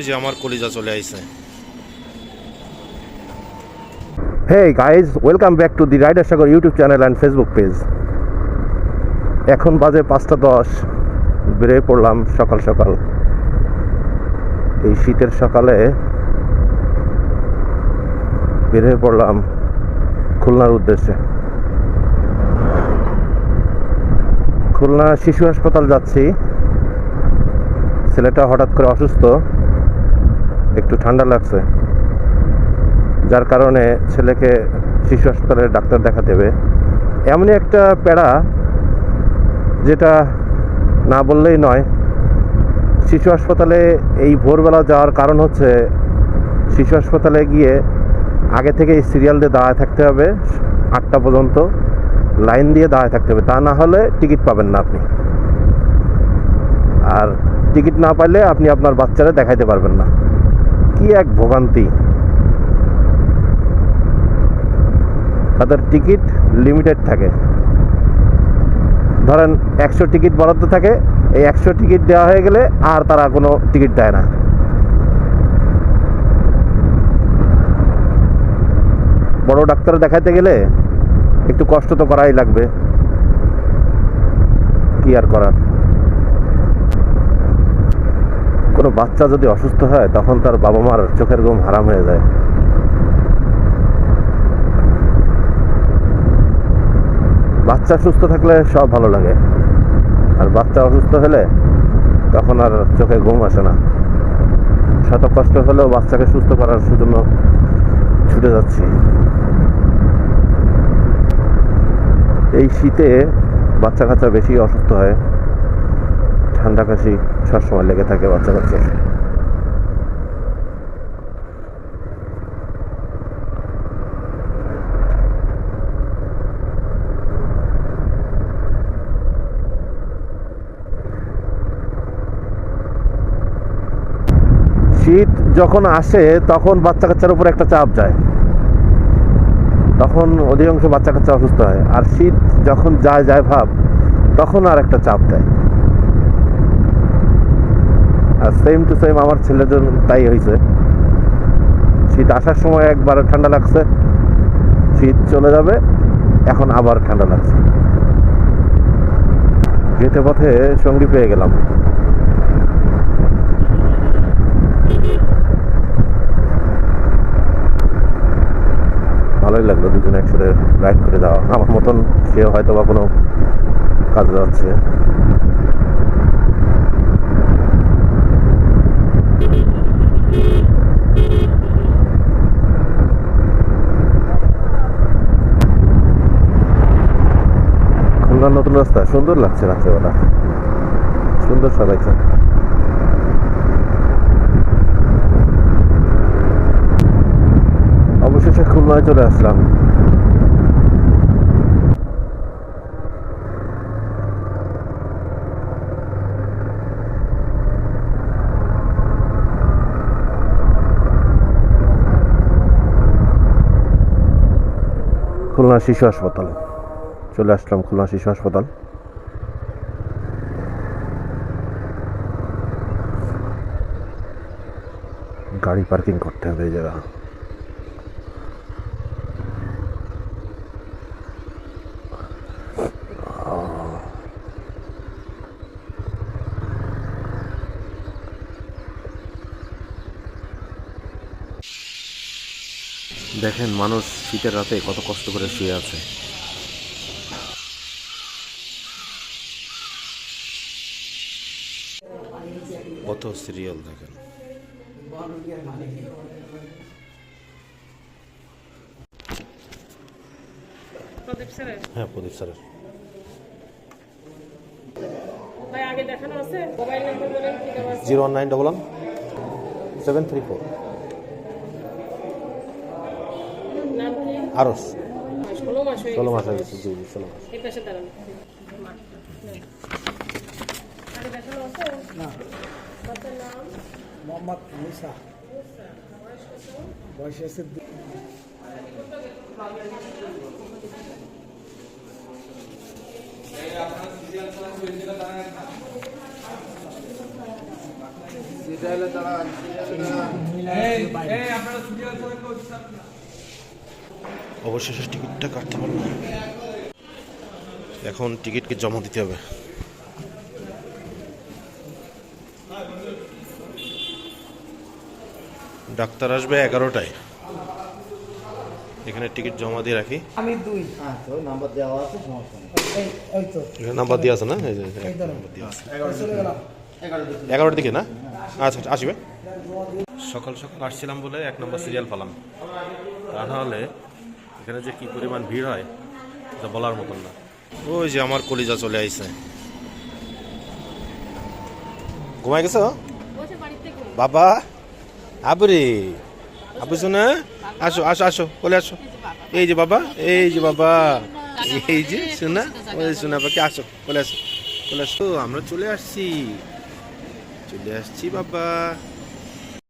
যে আমার কলিজা চলে আইছে। Hey guys, welcome back to the Rider Sagar YouTube channel and Facebook page. এখন বাজে 5:10, বেরিয়ে পড়লাম সকাল সকাল। এই শীতের সকালে বেরিয়ে পড়লাম খুলনার উদ্দেশ্যে। খুলনা শিশু হাসপাতাল যাচ্ছি। ছেলেটা হঠাৎ করে অসুস্থ, একটু ঠান্ডা লাগছে, যার কারণে ছেলেকে শিশু হাসপাতালে ডাক্তার দেখাতে হবে। এমনই একটা প্যারা যেটা না বললেই নয়। শিশু হাসপাতালে এই ভোরবেলা যাওয়ার কারণ হচ্ছে, শিশু হাসপাতালে গিয়ে আগে থেকে সিরিয়াল দিয়ে দাঁড়ায় থাকতে হবে, 8টা পর্যন্ত লাইন দিয়ে দাঁড়ায় থাকতে হবে, তা না হলে টিকিট পাবেন না আপনি। আর টিকিট না পাইলে আপনি আপনার বাচ্চারা দেখাইতে পারবেন না। কি এক ভোগান্তি! তাদের টিকিট লিমিটেড থাকে। ধরেন 100 টিকিট বরাদ্দ থাকে, এই 100 টিকিট দেওয়া হয়ে গেলে আর তারা কোনো টিকিট দেয় না। বড় ডাক্তার দেখাইতে গেলে একটু কষ্ট তো করাই লাগবে, কি আর করার। কোনো বাচ্চা যদি অসুস্থ হয় তখন তার বাবা মার চোখের ঘুম হারাম হয়ে যায়। বাচ্চা সুস্থ থাকলে সব ভালো লাগে, আর বাচ্চা অসুস্থ হলে তখন আর চোখে ঘুম আসে না। শত কষ্ট হলেও বাচ্চাকে সুস্থ করার জন্য ছুটে যাচ্ছি। এই শীতে বাচ্চা কাচ্চা বেশি অসুস্থ হয়, ঠান্ডা কাশি সবসময় লেগে থাকে বাচ্চা কাচ্চা। শীত যখন আসে তখন বাচ্চা কাচ্চার উপর একটা চাপ যায়, তখন অধিকাংশ বাচ্চা কাচ্চা অসুস্থ হয়। আর শীত যখন যায় যায় ভাব, তখন আর একটা চাপ দেয়। আর সেম টু সেম আমার ছেলের জন্য তাই হয়েছে। শীত আসার সময় একবার ঠান্ডা লাগছে, শীত চলে যাবে, এখন আবার ঠান্ডা লাগছে। যেতে পথে সঙ্গী পেয়ে গেলাম। ভালোই লাগলো দুজনে একসাথে রাইড করে যাওয়া। আমার মতন সেও হয়তো বা কোনো কাজে যাচ্ছে। খুলনার নতুন রাস্তা সুন্দর লাগছে, রাত্রেবেলা সুন্দর সাজাইছে। অবশেষে খুলনায় চলে আসলাম। খুলনা শিশু হাসপাতাল চলে আসলাম। খুলনা শিশু হাসপাতাল। গাড়ি পার্কিং করতে হবে এই জায়গা। দেখেন মানুষ শীতের রাতে কত কষ্ট করে শুয়ে আছে। কত সিরিয়াল দেখেন। হ্যাঁ, প্রদীপ স্যারের। আগে দেখানো আছে, মোবাইল নাম্বার বলেন কি দেওয়া আছে? 01911 734 নাম কি? আরস। 16 মাস হয়ে 16 মাস হয়ে গেছে। জি জি, 16 মাস। এই পাশে দাঁড়ান। আগে দেখানো আছে না? আপনার নাম? মোহাম্মদ মুসা। বয়স আছে অবশেষে টিকিটটা কাটতে পারবো। এখন টিকিটকে জমা দিতে হবে। ডাক্তার আসবে 11টায়। এখানে টিকিট জমা দিয়ে রাখি। আমি 2 নাম্বার দেওয়া আছে, সমস্যা নেই। এই তো এখানে নাম্বার দেওয়া আছে না? এই যে এই ধরো নাম্বার দেওয়া আছে। চলে গেলাম 11টার দিকে না? আচ্ছা আসবে। সকাল সকাল আসছিলাম বলে 1 নম্বর সিরিয়াল পেলাম, তা নাহলে এখানে যে কি পরিমাণ ভিড় হয় তা বলার মতন না। ওই যে আমার কলিজা চলে আইছে। ঘুমাই গেছো বসে বাড়িতে ঘুম। বাবা? আবরে আবু শোনা, আসো আসো আসো, বলে আসো। এই যে বাবা, এই যে বাবা, এই যে শোনা, ওই শোনা বাকি, আসো বলে আসো, বলে আসো। আমরা চলে আসছি, চলে আসছি বাবা।